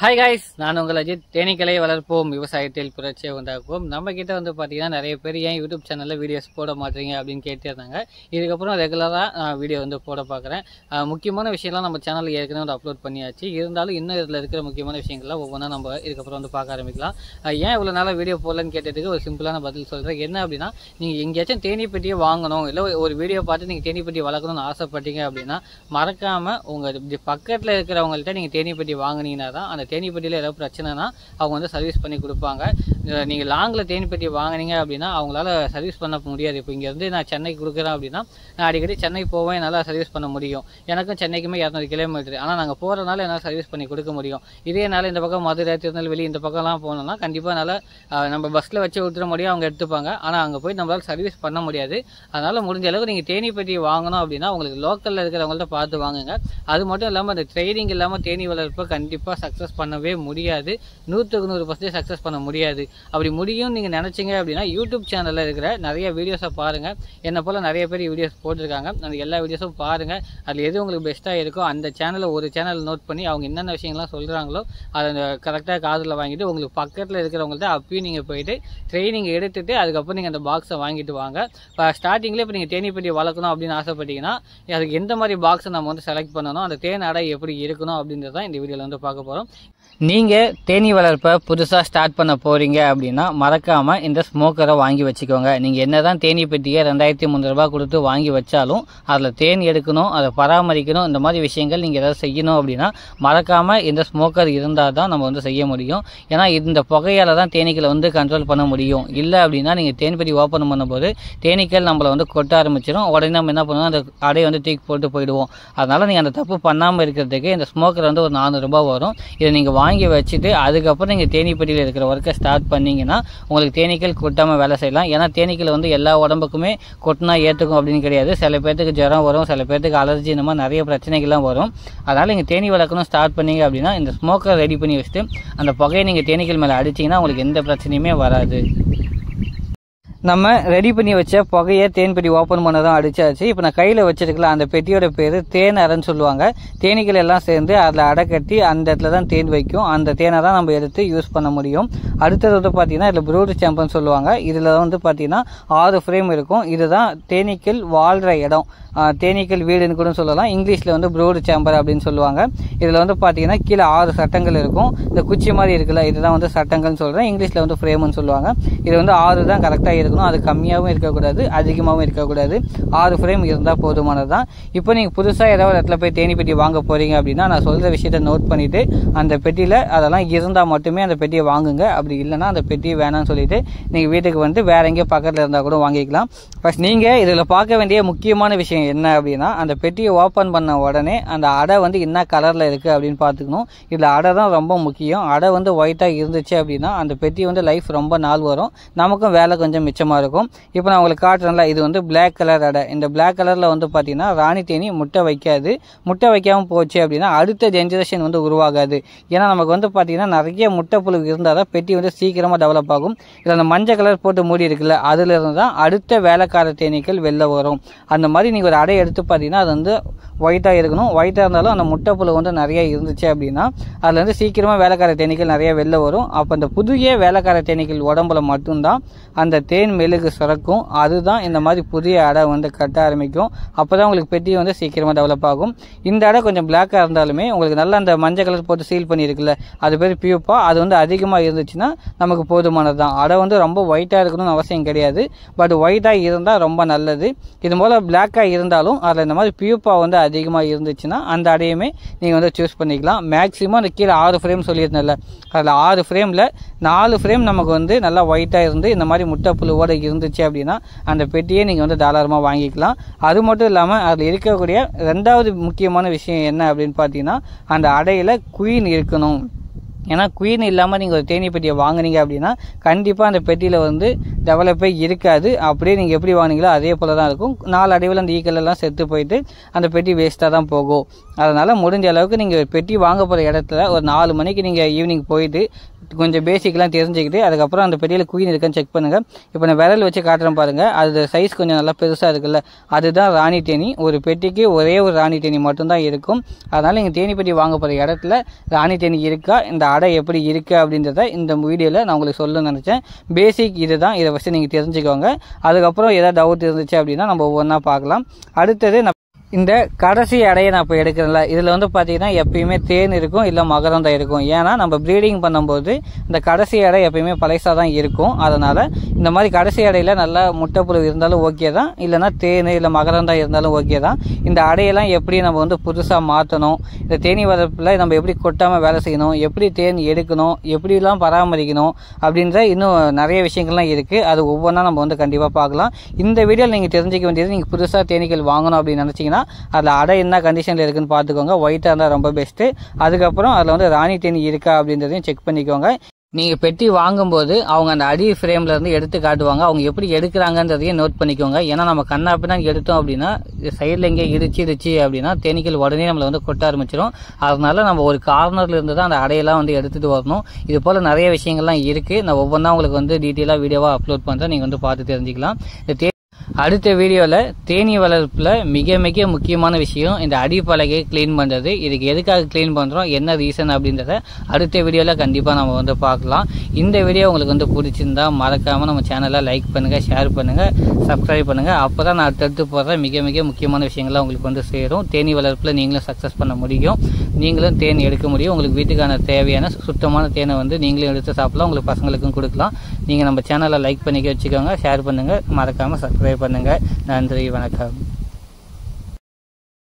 Hi guys, நான் உங்கள் அஜித். தேனீக்களை வளர்ப்போம், விவசாயத்தில் புரட்சியை உண்டாக்குவோம். நம்ம கிட்ட வந்து பார்த்தீங்கன்னா நிறைய பேர் ஏன் யூடியூப் சேனலில் வீடியோஸ் போட மாட்டீங்க அப்படின்னு கேட்டே இருந்தாங்க. இதுக்கப்புறம் ரெகுலராக நான் வீடியோ வந்து போட பார்க்குறேன். முக்கியமான விஷயம்லாம் நம்ம சேனலில் ஏற்கனவே வந்து அப்லோட் பண்ணியாச்சு. இருந்தாலும் இன்னும் இதில் இருக்கிற முக்கியமான விஷயங்கள்லாம் ஒவ்வொன்றா நம்ம இதுக்கப்புறம் வந்து பார்க்க ஆரம்பிக்கலாம். ஏன் இவ்வளோ நாளாக வீடியோ போடலன்னு கேட்டதுக்கு ஒரு சிம்பிளான பதில் சொல்கிறேன். என்ன அப்படின்னா, நீங்கள் எங்கேயாச்சும் தேனீ பெட்டியை வாங்கணும், இல்லை ஒரு வீடியோ பார்த்து நீங்கள் தேனீ பெட்டி வளர்க்கணும்னு ஆசைப்பட்டீங்க அப்படின்னா மறக்காமல் உங்கள் பக்கத்தில் இருக்கிறவங்கள்ட்ட நீங்கள் தேனீ பெட்டி வாங்கினீங்கன்னா தான் அந்த தேனீ பெட்டியில் ஏதாவது பிரச்சனைனா அவங்க வந்து சர்வீஸ் பண்ணி கொடுப்பாங்க. நீங்கள் லாங்கில் தேனீ பெட்டி வாங்கினீங்க அப்படின்னா அவங்களால சர்வீஸ் பண்ண முடியாது. இப்போ இங்கேருந்து நான் சென்னைக்கு கொடுக்குறேன் அப்படின்னா நான் அடிக்கடி சென்னை போவேன், என்னால் சர்வீஸ் பண்ண முடியும். எனக்கும் சென்னைக்குமே 200 கிலோமீட்டர். ஆனால் நாங்கள் போகிறனால என்னால் சர்வீஸ் பண்ணி கொடுக்க முடியும். இதே நாள் இந்த பக்கம் மதுரை, திருநெல்வேலி இந்த பக்கம்லாம் போனோம்னா கண்டிப்பாக என்னால் நம்ம பஸ்ஸில் வச்சு விட்டுற முடியும், அவங்க எடுத்துப்பாங்க. ஆனால் அங்கே போய் நம்மளால் சர்வீஸ் பண்ண முடியாது. அதனால் முடிஞ்ச அளவுக்கு நீங்கள் தேனீ பெட்டி வாங்கணும் அப்படின்னா உங்களுக்கு லோக்கலில் இருக்கிறவங்கள்ட்ட பார்த்து வாங்குங்க. அது மட்டும் இல்லாமல் அந்த ட்ரைனிங் இல்லாமல் தேனீ வளர்ப்பை கண்டிப்பாக சக்ஸஸ் பண்ணவே முடியாது. 100% சக்ஸஸ் பண்ண முடியாது. அப்படி முடியும்னு நீங்கள் நினச்சிங்க அப்படின்னா யூடியூப் சேனலில் இருக்கிற நிறைய வீடியோஸை பாருங்கள். என்னை போல் நிறைய பேர் வீடியோஸ் போட்டிருக்காங்க. அந்த எல்லா வீடியோஸும் பாருங்கள். அதில் எது உங்களுக்கு பெஸ்ட்டாக இருக்கோ அந்த சேனலை ஒரு சேனல் நோட் பண்ணி அவங்க என்னென்ன விஷயங்கள்லாம் சொல்கிறாங்களோ அதை கரெக்டாக காதில் வாங்கிட்டு உங்களுக்கு பக்கத்தில் இருக்கிறவங்கள்ட்ட அப்பயும் நீங்கள் போயிட்டு ட்ரைனிங் எடுத்துகிட்டு அதுக்கப்புறம் நீங்கள் அந்த பாக்ஸை வாங்கிட்டு வாங்க. இப்போ ஸ்டார்டிங்கில் இப்போ நீங்கள் தேனீ பெட்டி வளர்க்கணும் அப்படின்னு ஆசைப்பட்டீங்கன்னா அதுக்கு எந்த மாதிரி பாக்ஸை நம்ம வந்து செலக்ட் பண்ணணும், அந்த தேன் அடை எப்படி இருக்கணும் அப்படின்றத இந்த வீடியோவில் வந்து பார்க்க போகிறோம். நீங்கள் தேனீ வளர்ப்பை புதுசாக ஸ்டார்ட் பண்ண போகிறீங்க அப்படின்னா மறக்காமல் இந்த ஸ்மோக்கரை வாங்கி வச்சுக்கோங்க. நீங்கள் என்ன தான் தேனீ பெட்டியை 2300 ரூபா கொடுத்து வாங்கி வச்சாலும் அதில் தேன் எடுக்கணும், அதை பராமரிக்கணும், இந்த மாதிரி விஷயங்கள் நீங்கள் ஏதாவது செய்யணும் அப்படின்னா மறக்காமல் இந்த ஸ்மோக்கர் இருந்தால் தான் நம்ம வந்து செய்ய முடியும். ஏன்னா இந்த புகையால் தான் தேனீக்களை வந்து கண்ட்ரோல் பண்ண முடியும். இல்லை அப்படின்னா நீங்கள் தேன் பெட்டி ஓப்பன் பண்ணும்போது தேனீக்கள் நம்மளை வந்து கொட்ட ஆரம்பிச்சிடும். உடனே நம்ம என்ன பண்ணுவோம், அந்த அடையை வந்து தூக்கி போட்டு போயிடுவோம். அதனால் நீங்கள் அந்த தப்பு பண்ணாமல் இருக்கிறதுக்கு இந்த ஸ்மோக்கர் வந்து ஒரு 400 ரூபா வரும். இதை நீங்கள் வாங்கி வச்சுட்டு அதுக்கப்புறம் நீங்கள் தேனீ பெட்டியில் இருக்கிற ஒர்க்கை ஸ்டார்ட் பண்ணிங்கன்னா உங்களுக்கு தேனீக்கள் கொட்டாமல் வேலை செய்யலாம். ஏன்னா தேனீக்கள் வந்து எல்லா உடம்புக்குமே கொட்டினா ஏற்றுக்கும் அப்படின்னு கிடையாது. சில பேர்த்துக்கு ஜுரம் வரும், சில பேர்த்துக்கு அலர்ஜி, இந்த மாதிரி நிறைய பிரச்சனைகள்லாம் வரும். அதனால் நீங்கள் தேனீ வளர்க்கணும் ஸ்டார்ட் பண்ணீங்க அப்படின்னா இந்த ஸ்மோக்கரை ரெடி பண்ணி வச்சுட்டு அந்த புகையை நீங்கள் தேனீக்கள் மேலே அடிச்சிங்கன்னா உங்களுக்கு எந்த பிரச்சனையுமே வராது. நம்ம ரெடி பண்ணி வச்ச புகையை தேன் பெட்டி ஓப்பன் பண்ணதான் அடிச்சாச்சு. இப்போ நான் கையில் வச்சிருக்கலாம் அந்த பெட்டியோட பேர் தேன் அறைன்னு சொல்லுவாங்க. தேனீக்கள் எல்லாம் சேர்ந்து அதில் அடை கட்டி அந்த இடத்துல தான் தேன் வைக்கும். அந்த தேனை தான் நம்ம எடுத்து யூஸ் பண்ண முடியும். அடுத்தது வந்து பார்த்தீங்கன்னா இதில் ப்ரூட் சேம்பர்னு சொல்லுவாங்க. இதில் வந்து பார்த்தீங்கன்னா 6 ஃப்ரேம் இருக்கும். இதுதான் தேனீக்கள் வாழ்கிற இடம், தேனீக்கள் வீடுன்னு கூட சொல்லலாம். இங்கிலீஷில் வந்து ப்ரூட் சேம்பர் அப்படின்னு சொல்லுவாங்க. இதில் வந்து பார்த்தீங்கன்னா கீழே 6 சட்டங்கள் இருக்கும். இந்த குச்சி மாதிரி இருக்குல்ல, இதுதான் வந்து சட்டங்கள்னு சொல்கிறேன். இங்கிலீஷில் வந்து ஃப்ரேம்னு சொல்லுவாங்க. இது வந்து 6 தான் கரெக்டாக இருக்கும். அது கம்மியாகவும் இருக்கக்கூடாது, அதிகமாகவும் இருக்கக்கூடாது. 6 ஃப்ரேம் இருந்தால் போதுமானது தான். இப்போ நீங்கள் புதுசாக ஏதாவது இடத்துல போய் தேனீ பெட்டி வாங்க போகிறீங்க அப்படின்னா நான் சொல்கிற விஷயத்தை நோட் பண்ணிவிட்டு அந்த பெட்டியில் அதெல்லாம் இருந்தால் மட்டுமே அந்த பெட்டியை வாங்குங்க. அப்படி இல்லைன்னா அந்த பெட்டியை வேணாம்னு சொல்லிட்டு நீங்கள் வீட்டுக்கு வந்து வேற எங்கேயும் பக்கத்தில் இருந்தால் கூட வாங்கிக்கலாம். ஃபர்ஸ்ட் நீங்கள் இதில் பார்க்க வேண்டிய முக்கியமான விஷயம் என்ன அப்படின்னா அந்த பெட்டியை ஓப்பன் பண்ண உடனே அந்த அடை வந்து என்ன கலரில் இருக்குது அப்படின்னு பார்த்துக்கணும். இதில் அடை தான் ரொம்ப முக்கியம். அடை வந்து ஒயிட்டாக இருந்துச்சு அப்படின்னா அந்த பெட்டி வந்து லைஃப் ரொம்ப நாள் வரும், நமக்கும் வேலை கொஞ்சம் மிச்சமாக இருக்கும். இப்போ நான் உங்களுக்கு காட்டுறேன்ல, இது வந்து பிளாக் கலர் அடை. இந்த பிளாக் கலரில் வந்து பார்த்தீங்கன்னா ராணி தேனி முட்டை வைக்காது. முட்டை வைக்காமல் போச்சு அப்படின்னா அடுத்த ஜென்ரேஷன் வந்து உருவாகாது. ஏன்னா நமக்கு வந்து பார்த்தீங்கன்னா நிறைய முட்டை புழு இருந்தால் தான் பெட்டி வந்து சீக்கிரமாக டெவலப் ஆகும். இதில் அந்த மஞ்சள் கலர் போட்டு மூடி இருக்குல்ல, அதுல இருந்து தான் அடுத்த வேலைக்கார தேனீக்கள் வெளில வரும். அந்த மாதிரி நீங்கள் ஒரு அடை எடுத்து பார்த்தீங்கன்னா அது வந்து ஒயிட்டாக இருக்கணும். ஒயிட்டாக இருந்தாலும் அந்த முட்டை புழு வந்து நிறைய இருந்துச்சு அப்படின்னா அதில் வந்து சீக்கிரமாக வேலைக்கார தேனீக்கள் நிறைய வெளில வரும். அப்போ அந்த புதிய வேலைக்கார தேனீக்கள் உடம்புல மட்டும்தான் அந்த தேன் மெழுகு சுரக்கும். அதுதான் இந்த மாதிரி புதிய அடை வந்து கட்ட ஆரம்பிக்கும். அப்போ தான் உங்களுக்கு பெட்டி வந்து சீக்கிரமாக டெவலப் ஆகும். இந்த அடை கொஞ்சம் பிளாக்காக இருந்தாலுமே உங்களுக்கு நல்லா அந்த மஞ்சள் கலர் போட்டு சீல் பண்ணியிருக்குல்ல, அது பேர் பியூப்பா. அது வந்து அதிகமாக இருந்துச்சுன்னா நமக்கு போதுமானது தான். அடை வந்து ரொம்ப ஒயிட்டாக இருக்கணும்னு அவசியம் கிடையாது, பட் ஒயிட்டாக இருந்தால் ரொம்ப நல்லது. இது போல் பிளாக்காக இருந்தாலும் அதில் இந்த மாதிரி பியூப்பா வந்து அதிகமாக இருந்துச்சுன்னா அந்த அடையுமே நீங்கள் வந்து சூஸ் பண்ணிக்கலாம். மேக்ஸிமம் அந்த கீழே 6 ஃப்ரேம் சொல்லியிருந்தேன்ல, அதில் 6 ஃப்ரேமில் 4 ஃப்ரேம் நமக்கு வந்து நல்லா ஒயிட்டாக இருந்து இந்த மாதிரி முட்டை புழுவோடு இருந்துச்சு அப்படின்னா அந்த பெட்டியை நீங்கள் வந்து தாராளமாக வாங்கிக்கலாம். அது மட்டும் இல்லாமல் அதில் இருக்கக்கூடிய 2வது முக்கியமான விஷயம் என்ன அப்படின்னு பார்த்தீங்கன்னா அந்த அடையில் குயின் இருக்கணும். ஏன்னா குயின் இல்லாமல் நீங்கள் ஒரு தேனீ பெட்டியை வாங்கினீங்க அப்படின்னா கண்டிப்பாக அந்த பெட்டியில் வந்து டெவலப்பே இருக்காது. அப்படியே நீங்கள் எப்படி வாங்கினீங்களோ அதே போல் தான் இருக்கும். 4 அடைவில் அந்த ஈக்கள் எல்லாம் செத்து போயிட்டு அந்த பெட்டி வேஸ்ட்டாக தான் போகும். அதனால் முடிஞ்ச அளவுக்கு நீங்கள் பெட்டி வாங்க போகிற இடத்துல ஒரு 4 மணிக்கு நீங்கள் ஈவினிங் போயிட்டு கொஞ்சம் பேசிக்லாம் தெரிஞ்சுக்கிட்டு அதுக்கப்புறம் அந்த பெட்டியில் குயின் இருக்கான்னு செக் பண்ணுங்கள். இப்போ நான் விரல் வச்சு காட்டுறேன் பாருங்கள், அது சைஸ் கொஞ்சம் நல்லா பெருசாக இருக்குல்ல, அதுதான் ராணி தேனி. ஒரு பெட்டிக்கு ஒரே ஒரு ராணி தேனி மட்டும்தான் இருக்கும். அதனால் நீங்கள் தேனி பெட்டி வாங்க போகிற இடத்துல ராணி தேனி இருக்கா, இந்த அடை எப்படி இருக்குது அப்படின்றத இந்த வீடியோவில் நான் உங்களுக்கு சொல்ல நினச்சேன். பேசிக் இதுதான், இதை ஃபஸ்ட்டு நீங்கள் தெரிஞ்சுக்கோங்க. அதுக்கப்புறம் ஏதாவது டவுட் இருந்துச்சு அப்படின்னா நம்ம ஒவ்வொன்றா பார்க்கலாம். அடுத்தது இந்த கடைசி அடையை நான் இப்போ எடுக்கிறேன்ல, இதில் வந்து பார்த்தீங்கன்னா எப்பயுமே தேன் இருக்கும், இல்லை மகரந்தம் இருக்கும். ஏன்னா நம்ம ப்ரீடிங் பண்ணும்போது இந்த கடைசி அடை எப்பயுமே பழைசாக தான் இருக்கும். அதனால் இந்த மாதிரி கடைசி அடையில் நல்லா முட்டைப்புழு இருந்தாலும் ஓகே தான், இல்லைனா தேன் இல்லை மகரந்தம் இருந்தாலும் ஓகே தான். இந்த அடையெல்லாம் எப்படி நம்ம வந்து புதுசாக மாற்றணும், இந்த தேனீ வளர்ப்பில் நம்ம எப்படி கொட்டாமல் வேலை செய்யணும், எப்படி தேன் எடுக்கணும், எப்படிலாம் பராமரிக்கணும் அப்படின்ற இன்னும் நிறைய விஷயங்கள்லாம் இருக்குது. அது ஒவ்வொன்றா நம்ம வந்து கண்டிப்பாக பார்க்கலாம். இந்த வீடியோவில் நீங்கள் தெரிஞ்சிக்க வேண்டியது, நீங்கள் புதுசாக தேனீக்கள் வாங்கணும் அப்படின்னு நினச்சிங்கன்னா அதில் அடை என்ன கண்டிஷனில் இருக்குன்னு பார்த்துக்கோங்க. ஒயிட்டாக இருந்தால் ரொம்ப பெஸ்ட்டு. அதுக்கப்புறம் அதில் வந்து ராணி தேனி இருக்கா அப்படின்றதையும் செக் பண்ணிக்கோங்க. நீங்கள் பெட்டி வாங்கும்போது அவங்க அந்த அடி ஃப்ரேமில் இருந்து எடுத்து காட்டுவாங்க. அவங்க எப்படி எடுக்கிறாங்கன்றதையும் நோட் பண்ணிக்கோங்க. ஏன்னா நம்ம கண்ணாப்பினா எடுத்தோம் அப்படின்னா சைடில் எங்கே இடிச்சிடுச்சு அப்படின்னா தேனீக்கள் உடனே நம்மளை வந்து கொட்ட ஆரம்பிச்சிடும். அதனால நம்ம ஒரு கார்னர்ல இருந்து தான் அந்த அடையெல்லாம் வந்து எடுத்துகிட்டு வரணும். இது போல் நிறைய விஷயங்கள்லாம் இருக்குது. நான் ஒவ்வொன்றா உங்களுக்கு வந்து டீட்டெயிலாக வீடியோவாக அப்லோட் பண்ணுறேன், நீங்கள் வந்து பார்த்து தெரிஞ்சுக்கலாம். அடுத்த வீடியோவில் தேனீ வளர்ப்பில் மிக மிக முக்கியமான விஷயம் இந்த அடிப்பலகையை க்ளீன் பண்ணுறது. இதுக்கு எதுக்காக க்ளீன் பண்ணுறோம், என்ன ரீசன் அப்படின்றத அடுத்த வீடியோவில் கண்டிப்பாக நம்ம வந்து பார்க்கலாம். இந்த வீடியோ உங்களுக்கு வந்து பிடிச்சிருந்தா மறக்காமல் நம்ம சேனலை லைக் பண்ணுங்கள், ஷேர் பண்ணுங்கள், சப்ஸ்கிரைப் பண்ணுங்கள். அப்போ தான் நான் அடுத்தடுத்து போகிற மிக மிக முக்கியமான விஷயங்கள்லாம் உங்களுக்கு வந்து சேரும். தேனீ வளர்ப்பில் நீங்களும் சக்ஸஸ் பண்ண முடியும், நீங்களும் தேன் எடுக்க முடியும். உங்களுக்கு வீட்டுக்கான தேவையான சுத்தமான தேனை வந்து நீங்களும் எடுத்து சாப்பிடலாம், உங்களுக்கு பசங்களுக்கும் கொடுக்கலாம். நீங்கள் நம்ம சேனலை லைக் பண்ணிக்க வச்சுக்கோங்க, ஷேர் பண்ணுங்கள், மறக்காமல் சப்ஸ்கிரைப் பண்ணுங்க. நன்றி, வணக்கம்.